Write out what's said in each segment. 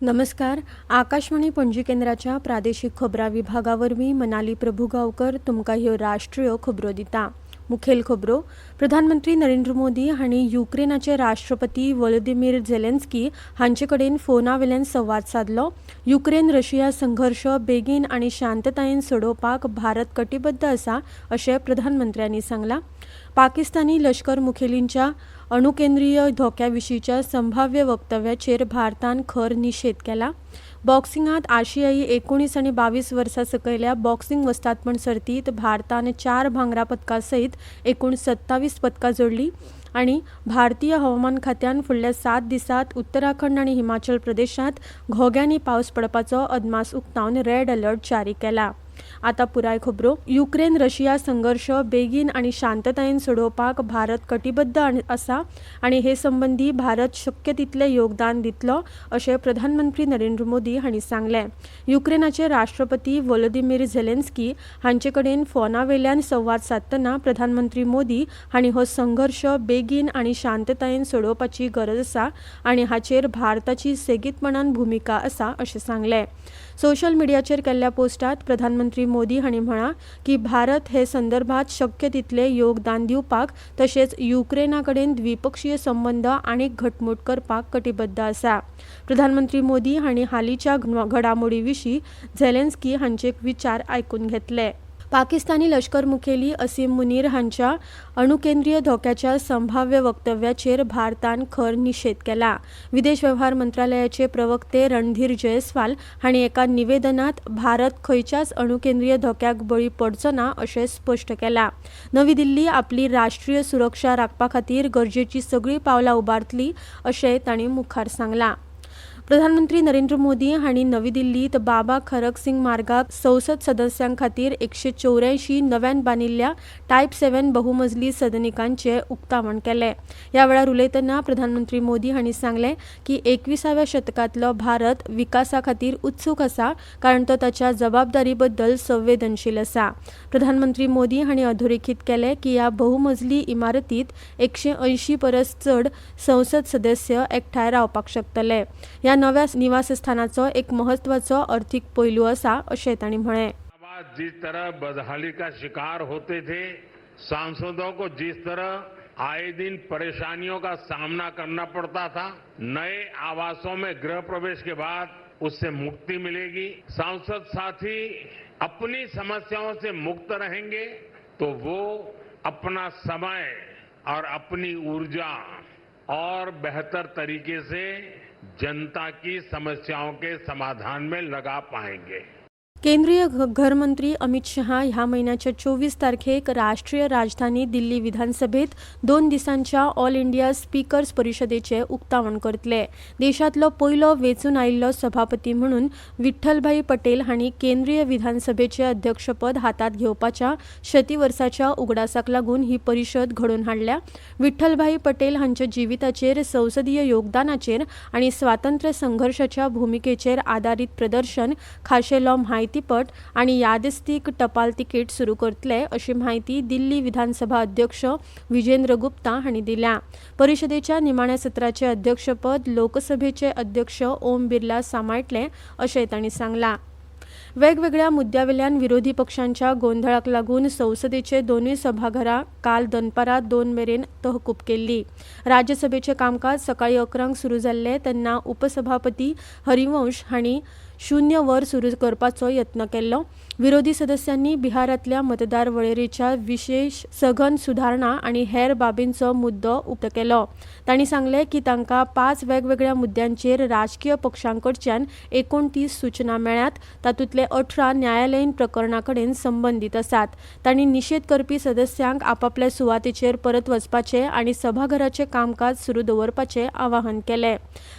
नमस्कार. आकाशवाणी पणजी केंद्राच्या प्रादेशिक खबरां विभागावर मी मनाली प्रभुगांवकर तुमकां ह्यो राष्ट्रीय खबरो दिता. मुखेल खबरो. प्रधानमंत्री नरेंद्र मोदी हांणी युक्रेनाचे राष्ट्रपती व्लादिमीर झेलेन्स्की हांचे कडेन फोनावेल्यान संवाद साधलो. युक्रेन रशिया संघर्श बेगीन आनी शांततायेन सोडोवपाक भारत कटिबद्ध आसा अशें प्रधानमंत्र्यांनी सांगलां. पाकिस्तानी लष्कर मुखेलींच्या अणुकेंद्रीय धोक्याविशींच्या संभाव्य वक्तव्याचेर भारतान खर निशेध केला. बॉक्सिंगांत आशियाई 19 आनी 22 वर्सां सकयल्या बॉक्सिंग वस्तादपण सर्तींत भारतान 4 भांगरा पदकां सयत एकूण 27 पदकां जोडली आनी भारतीय हवामान खात्यान फुडल्या 7 दिसांत उत्तराखंड आनी हिमाचल प्रदेशांत घोग्यांनी पावस पडपाचो अदमास उक्तावन रेड अलर्ट जारी केला. आता पुराय खबरो. युक्रेन रशिया संघर्ष बेगीन आनी शांततायेन सोडोवपाक भारत कटिबद्ध आसा आनी हे संबंधी भारत शक्य तितले योगदान दितलो अशें प्रधानमंत्री नरेंद्र मोदी हांणी सांगलें. युक्रेनाचे राष्ट्रपती व्लादिमीर झेलेन्स्की हांचे कडेन फोनावेल्यान संवाद साधतना प्रधानमंत्री मोदी हांणी हो संघर्ष बेगीन आनी शांततायेन सोडोवपाची गरज आसा आनी हाचेर भारताची सेगीतपणान भुमिका आसा अशें सांगलें. सोशल मिडियाचेर केल्ल्या पोस्टांत प्रधानमंत्री मोदी हांणी म्हळां की भारत हे संदर्भात शक्य तितले योगदान दिवपाक तशेंच युक्रेना कडेन द्विपक्षीय संबंद आनीक घटमूट करपाक कटिबद्ध आसा. प्रधानमंत्री मोदी हांणी हालींच्या घडामोडी विशीं झेलेन्स्की हांचे विचार आयकून घेतले. पाकिस्तानी लष्कर मुखेली असीम मुनीर हांच्या अणुकेंद्रीय धोक्याच्या संभाव्य वक्तव्याचेर भारतान खर निशेध केला. विदेश वेव्हार मंत्रालयाचे प्रवक्ते रणधीर जयस्वाल हांणी एका निवेदनात भारत खंयच्याच अणुकेंद्रीय धोक्याक बळी पडचो ना अशें स्पश्ट केलां. नवी दिल्ली आपली राष्ट्रीय सुरक्षा राखपा खातीर गरजेची सगळीं पावलां उबारतली अशें तांणी मुखार सांगलां. प्रधानमंत्री नरेंद्र मोदी हांणी नवी दिल्लीत बाबा खरक सिंग मार्गाक संसद सदस्यां खातीर 184 नव्यान बांदिल्ल्या टायप 7 बहुमजली सदनिकांचे उक्तावण केलें. ह्या वेळार उलयतना प्रधानमंत्री मोदी हांणी सांगलें की 21व्या शतकांतलो भारत विकासा खातीर उत्सूक आसा कारण तो ताच्या जबाबदारी बद्दल संवेदनशील आसा. प्रधानमंत्री मोदी हांणी अधोरेखीत केलें की ह्या बहुमजली इमारतींत 180 परस चड संसद सदस्य एकठांय रावपाक शकतले. ह्या नव्या निवासस्थानाचो एक महत्वाचो आर्थीक पैलू आसा अशें तांणी म्हळें. जिस तरह बदहाली का शिकार होते थे, सांसदों को जिस तरह आए दिन परेशानियों का सामना करना पड़ता था, नए आवासों में गृह प्रवेश के बाद उससे मुक्ति मिलेगी. सांसद साथी अपनी समस्याओं से मुक्त रहेंगे तो वो अपना समय और अपनी ऊर्जा और बेहतर तरीके से जनता की समस्याओं के समाधान में लगा पाएंगे. केंद्रीय गृहमंत्री अमित शहा ह्या महिन्याच्या 24 तारखेक राष्ट्रीय राजधानी दिल्ली विधानसभेत 2 दिसांच्या ऑल इंडिया स्पीकर्स परिशदेचे उक्तावण करतले. देशांतलो पयलो वेंचून आयिल्लो सभापती म्हणून विठ्ठलभाई पटेल हांणी केंद्रीय विधानसभेचे अध्यक्षपद हातांत घेवपाच्या 100 वर्साच्या उगडासाक लागून ही परिशद घडोवन हाडल्या. विठ्ठलभाई पटेल हांच्या जिविताचेर, संसदीय योगदानाचेर आनी स्वातंत्र्य संघर्षाच्या भुमिकेचेर आदारीत प्रदर्शन, खाशेलो माहितीपट आनी यादस्तीक टपाल तिकीट सुरू करतले अशी माहिती दिल्ली विधानसभा अध्यक्ष विजेंद्र गुप्ता हांणी दिल्या. परिशदेच्या निमाण्या सत्राचे अध्यक्षपद लोकसभेचे अध्यक्ष ओम बिर्ला सांबाळटले अशें तांणी सांगलां. वेगवेगळ्या मुद्द्यावेल्यान विरोधी पक्षांच्या गोंधळाक लागून संसदेचे दोनूय सभाघरां काल दनपारां 2 मेरेन तहकूब केल्ली. राज्यसभेचे कामकाज सकाळीं 11 सुरू जाल्ले तेन्ना उपसभापती हरिवंश हांणी 0 वर सुरू करपाचो यत्न केल्लो. विरोधी सदस्यांनी बिहारांतल्या मतदार वळेरेच्या विशेष सघन सुधारणा आनी हेर बाबींचो मुद्दो उक्त केलो. तांणी सांगलें की तांकां 5 वेगवेगळ्या मुद्द्यांचेर राजकीय पक्षांकडच्यान 29 सूचना मेळ्ळ्यात, तातूंतले 18 न्यायालयीन प्रकरणां कडेन संबंदीत आसात. तांणी निशेध करपी सदस्यांक आपापल्या सुवातेचेर परत वचपाचें आनी सभाघराचें कामकाज सुरू दवरपाचें आवाहन केलें.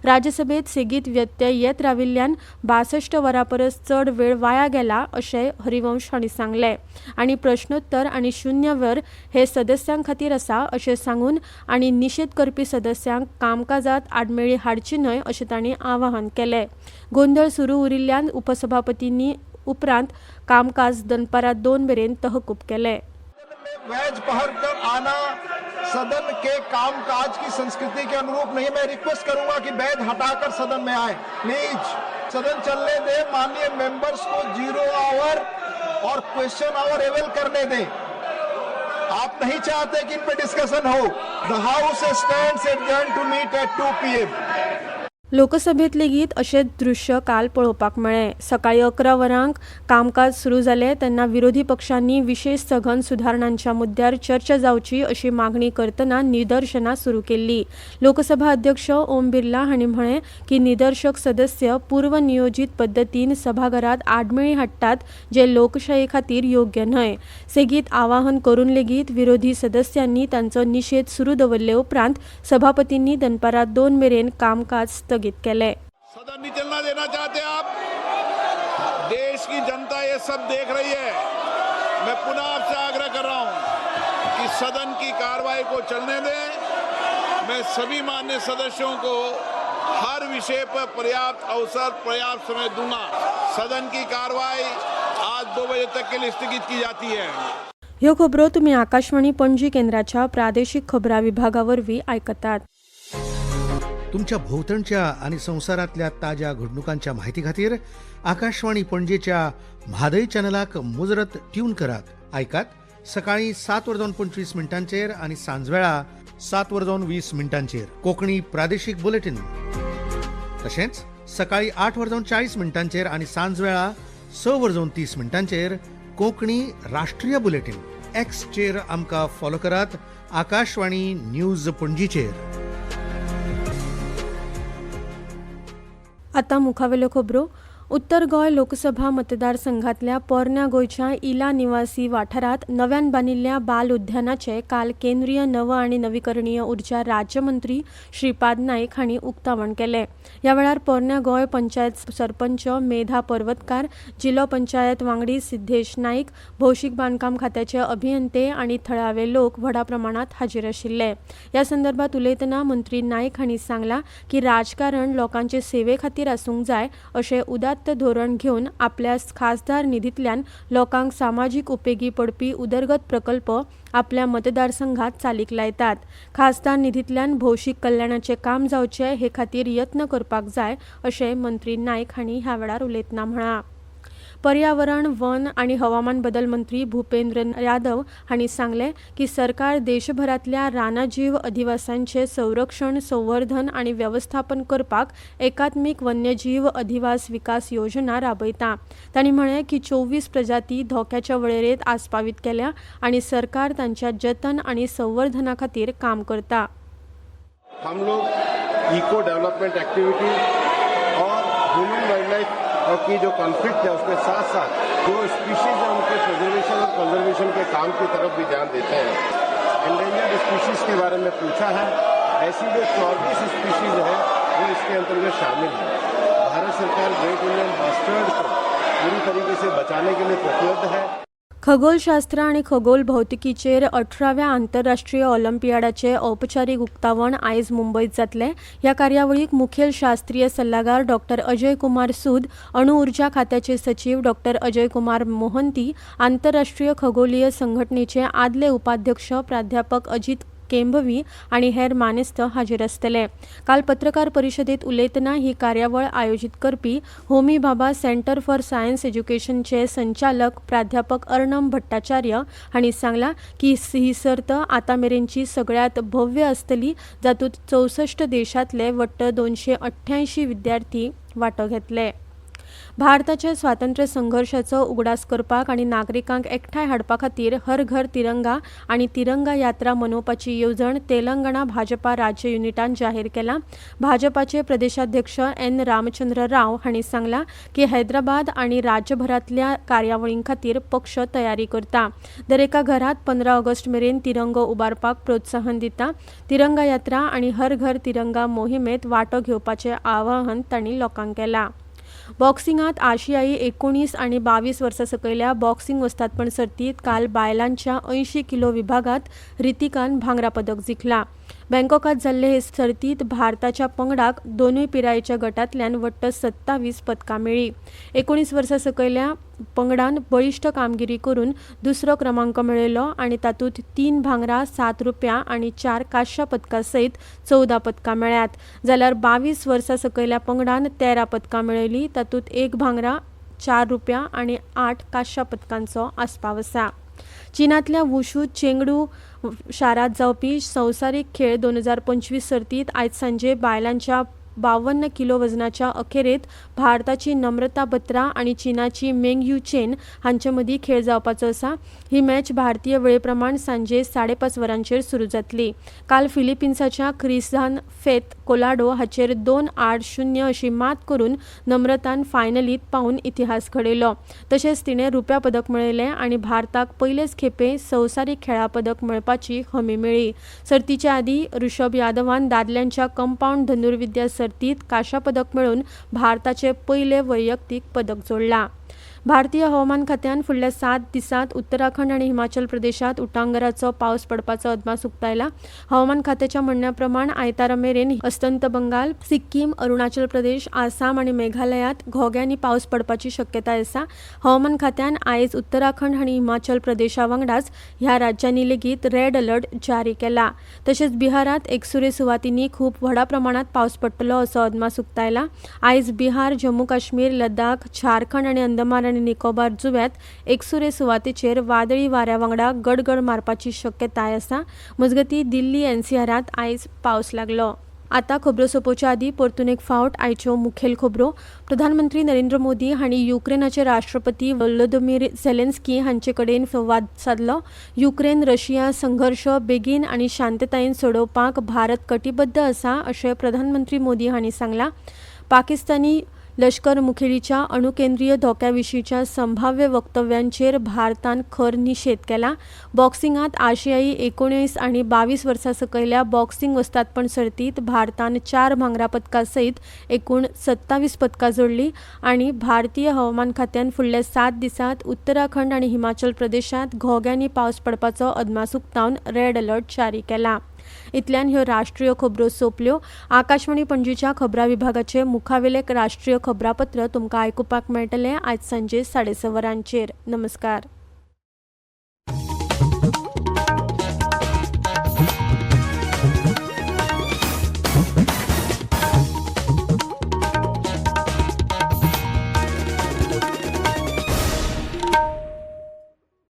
राज्यसभेत सेगीत व्यत्यय येत राविल्ल्यान 62 वरां परस चड वेळ वाया गेला अशें हरिवंश हांणी सांगलें आनी प्रश्नोत्तर आनी 0 वर हे सदस्यां खातीर आसा अशें सांगून आनी निशेध करपी सदस्यांक कामकाजात आडमेळी हाडची न्हय अशें तांणी आवाहन केलें. गोंधळ सुरू उरिल्ल्यान उपसभापतींनी उपरांत कामकाज दनपारां 2 मेरेन तहकूब केलें. वैज पहर कर आना सदन के कामकाज की संस्कृति के अनुरूप नहीं। मैं रिक्वेस्ट करूंगा कि बैग हटाकर सदन में आए प्लीज। सदन चलने दे, माननीय मेंबर्स को 0 आवर और क्वेश्चन आवर अवेल करने दें। आप नहीं चाहते कि इन पे डिस्कशन हो। The house stands adjourn to meet at 2 PM। लोकसभेत लेगीत अशें दृश्य काल पळोवपाक मेळ्ळें। सकाळी 11 वरांक कामकाज सुरू जालें तेन्ना विरोधी पक्षांनी विशेष सघन सुधारणांच्या मुद्द्यार चर्चा जावची अशी मागणी करतना निदर्शनां सुरू केल्ली। लोकसभा अध्यक्ष ओम बिर्ला हांणी म्हळें की निदर्शक सदस्य पूर्व नियोजीत पद्दतीन सभाघरांत आडमेळी हाडटात जे लोकशाये खातीर योग्य न्हय। सेगीत आवाहन करून लेगीत विरोधी सदस्यांनी तांचो निशेध सुरू दवरले उपरांत सभापतींनी दनपारां 2 मेरेन कामकाज स्थगीत केले। सदन नहीं चलना देना चाहते आप? देश की जनता ये सब देख रही है। मैं पुनः आपसे आग्रह कर रहा हूं कि सदन की कार्रवाई को चलने दें। मैं सभी माननीय सदस्यों को हर विषय पर पर्याप्त अवसर, पर्याप्त समय दूंगा। सदन की कार्रवाई आज 2 बजे तक के लिए स्थगित की जाती है। ह्यो खबरो तुम्ही आकाशवाणी पणजी केंद्राच्या प्रादेशीक खबरां विभागावरवीं आयकतात। तुमच्या भोवतणच्या आणि संवसारातल्या ताज्या घडणुकांच्या माहिती खातीर आकाशवाणी पणजेच्या म्हादय चॅनलाक मुजरत ट्यून करात। आयकात सकाळी 7:25 आणि सांजवेळा 7:20 कोंकणी प्रादेशीक बुलेटिन। तशेंच सकाळी 8:40 आणि सांजवेळा 6:30 कोंकणी राष्ट्रीय बुलेटिन। एक्सचेर आमकां फॉलो करात, आकाशवाणी न्यूज पणजीचेर। आता मुखावेल्यो खबरो। उत्तर गोंय लोकसभा मतदारसंघातल्या पोरन्या गोंयच्या इला निवासी वाठारात नव्यान बांदिल्ल्या बाल उद्यानाचे काल केंद्रीय नव आनी नवीकरणीय उर्जा राज्यमंत्री श्रीपाद नाईक हांणी उक्तावण केले। ह्या वेळार पोरन्या गोंय पंचायत सरपंच मेधा पर्वतकार, जिल्लो पंचायत वांगडी सिद्धेश नाईक, भौशीक बांदकाम खात्याचे अभियंते आनी थळावे लोक व्हडा प्रमाणात हाजीर आशिल्ले। ह्या संदर्भात उलयतना मंत्री नाईक हांणी सांगला की राजकारण लोकांचे सेवे खातीर आसूंक जाय अशें उदात्त धोरण घेवन आपल्या खासदार निधींतल्यान लोकांक सामाजीक उपेगी पडपी उदरगत प्रकल्प आपल्या मतदारसंघात चालीक लायतात। खासदार निधींतल्यान भौशीक कल्याणाचे काम जावचे हे खातीर यत्न करपाक जाय अशें मंत्री नाईक हांणी ह्या वेळार उलयतना म्हळां। पर्यावरण, वन आणि हवामान बदल मंत्री भूपेंद्र यादव हांणी सांगले की सरकार देशभरातल्या रानजीव अधिवासांचे संरक्षण, संवर्धन आणि व्यवस्थापन करपाक एकात्मिक वन्यजीव अधिवास विकास योजना राबयता। तांणी म्हळें की 24 प्रजाती धोक्याच्या वळेरेंत आस्पावीत केल्या आणि सरकार तांच्या जतन आणि संवर्धना खातीर काम करता। हम लोग इको डेवलपमेंट एक्टिविटी और ह्यूमन वाइल्ड लाइफ की जो कॉन्फ्लिक्ट है उसके साथ साथ जो स्पीशीज है उनके प्रिजर्वेशन और कंजर्वेशन के काम की तरफ भी ध्यान देते हैं। एंडेंजर्ड स्पीशीज के बारे में पूछा है। ऐसी जो 24 स्पीशीज है वो इसके अंतर्गत शामिल है। भारत सरकार ग्रेट इंडियन बस्टर्ड को पूरी तरीके से बचाने के लिए प्रतिबद्ध है। खगोलशास्त्र आणि खगोल भौतिकीचेर 18व्या आंतरराष्ट्रीय ऑलिंपियाडाचे औपचारीक उक्तावण आयज मुंबईत जातले। ह्या कार्यावळीक मुखेल शास्त्रीय सल्लागार डॉक्टर अजय कुमार सूद, अणु उर्जा खात्याचे सचिव डॉक्टर अजय कुमार मोहंती, आंतरराष्ट्रीय खगोलीय संघटनेचे आदले उपाध्यक्ष प्राध्यापक अजित केंभवी आणि हेर मानेस्त हाजीर आसतले। काल पत्रकार परिशदेत उलयतना ही कार्यावळ आयोजित करपी Homi Bhabha centre for science एज्युकेशनचे संचालक प्राध्यापक अर्णम भट्टाचार्य हांणी सांगला की ही सर्त आतामेरेनची सगळ्यात भव्य आसतली, जातूंत 64 देशांतले वट्ट 288 विद्यार्थी वांटो घेतले। भारताच्या स्वातंत्र्य संघर्षाचो उगडास करपाक आणि नागरिकांक एकठांय हाडपा खातीर हर घर तिरंगा आणि तिरंगा यात्रा मनोवपाची येवजण तेलंगणा भाजपा राज्य युनिटान जाहीर केला। भाजपाचे प्रदेशाध्यक्ष एन रामचंद्र राव हांणी सांगला की हैदराबाद आणि राज्यभरातल्या कार्यावळीं खातीर पक्ष तयारी करता। दरेका घरात 15 ऑगस्ट मेरेन तिरंगो उबारपाक प्रोत्साहन दिता। तिरंगा यात्रा आणि हर घर तिरंगा मोहिमेत वांटो घेवपाचे आवाहन तांणी लोकांक केला। बॉक्सिंगात आशियाई 19 आणि 22 वर्सां सकयल्या बॉक्सिंग वस्तादपण सर्तीत काल बायलांच्या 80 किलो विभागात रितिकान भांगरा पदक जिखला। बँकॉकात जाल्ले हे सर्तीत भारताच्या पंगडाक दोनूय पिरायेच्या गटांतल्यान वट्ट 27 पदकां मेळ्ळी. 19 वर्सां सकयल्या पंगडान बळिश्ठ कामगिरी करून दुसरो क्रमांक मेळयलो आनी तातूंत 3 भांगरा, 7 रुप्या आनी 4 कांस्य पदकां सयत 14 पदकां मेळ्ळ्यात. जाल्यार 22 वर्सां सकयल्या पंगडान 13 पदकां मेळयली. तातूंत 1 भांगरा, 4 रुप्या आनी 8 कांस्य पदकांचो आस्पाव आसा. चीनांतल्या वुशू चेंगडू शारांत जावपी संवसारीक खेळ 2025 सर्तीत आयज सांजे बायलांच्या 52 किलो वजनाच्या अखेरेत भारताची नम्रता बत्रा आनी चीनाची मेंग यू चेन हांचे मदीं खेळ जावपाचो आसा. ही मॅच भारतीय वेळे प्रमाण सांजे 5:30 वरांचेर सुरू जातली. काल फिलिपिन्साच्या क्रिसान फेत कोलाडो हाचेर 2-0 अशी मात करून नम्रतान फायनलींत पावून इतिहास घडयलो. तशेंच तिणें रुप्या पदक मेळयलें आनी भारताक पयलेच खेपे संवसारीक खेळा पदक मेळपाची हमी मेळ्ळी. सर्तीचे आदीं ऋषभ यादवान दादल्यांच्या कंपाऊंड धनुर्विद्या सर्तीत कांस्य पदक मेळोवन भारताचे पयले वैयक्तीक पदक जोडलां. भारतीय हवामान खात्यान फुडल्या 7 दिसांत उत्तराखंड आनी हिमाचल प्रदेशात उटंगराचो पावस पडपाचो अदमास उक्तायला. हवामान खात्याच्या म्हणण्या प्रमाण आयतारा मेरेन अस्तंत बंगाल, सिक्कीम, अरुणाचल प्रदेश, आसाम आनी मेघालयात घोग्यांनी पावस पडपाची शक्यताय आसा. हवामान खात्यान आयज उत्तराखंड आनी हिमाचल प्रदेशा वांगडाच ह्या राज्यांनी लेगीत रेड अलर्ट जारी केला. तशेंच बिहारात एकसुरे सुवातींनी खूब व्हडा प्रमाणात पावस पडटलो असो अदमास उक्तायला. आयज बिहार, जम्मू काश्मीर, लडाख, झारखंड आनी अंदमान आनी निकोबार जुव्यांत एकसुरे सुवातेचेर वादळी वाऱ्या वांगडा गडगड मारपाची शक्यताय आसा. मजगतीं दिल्ली एनसीआरांत आयज पावस लागलो. आतां खबरो सोंपोवच्या आदीं परतून एक फावट आयच्यो मुखेल खबरो. प्रधानमंत्री नरेंद्र मोदी हांणी युक्रेनाचे राष्ट्रपती व्लोदिमीर झेलेन्स्की हांचे कडेन संवाद साधलो. युक्रेन रशिया संघर्श बेगीन आनी शांततायेन सोडोवपाक भारत कटिबद्ध आसा अशें प्रधानमंत्री मोदी हांणी सांगलां. पाकिस्तानी लष्कर मुखेलीच्या अणुकेंद्रीय धोक्याविशींच्या संभाव्य वक्तव्यांचेर भारतान खर निशेध केला. बॉक्सिंगांत आशियाई 19 आनी 22 वर्सां सकयल्या बॉक्सिंग वस्तादपण सर्तीत भारतान 4 भांगरा पदकां सयत एकूण 27 पदकां जोडली आनी भारतीय हवामान खात्यान फुडल्या 7 दिसांत उत्तराखंड आनी हिमाचल प्रदेशात घोग्यांनी पावस पडपाचो अदमास उक्तावन रेड अलर्ट जारी केला. इतल्यान ह्यो राष्ट्रीय खबरो सोंपल्यो. आकाशवाणी पणजीच्या खबरां विभागाचे मुखावेले राष्ट्रीय खबरापत्र तुमकां आयकुपाक मेळटलें आयज सांजे 6:30 वरांचेर. नमस्कार.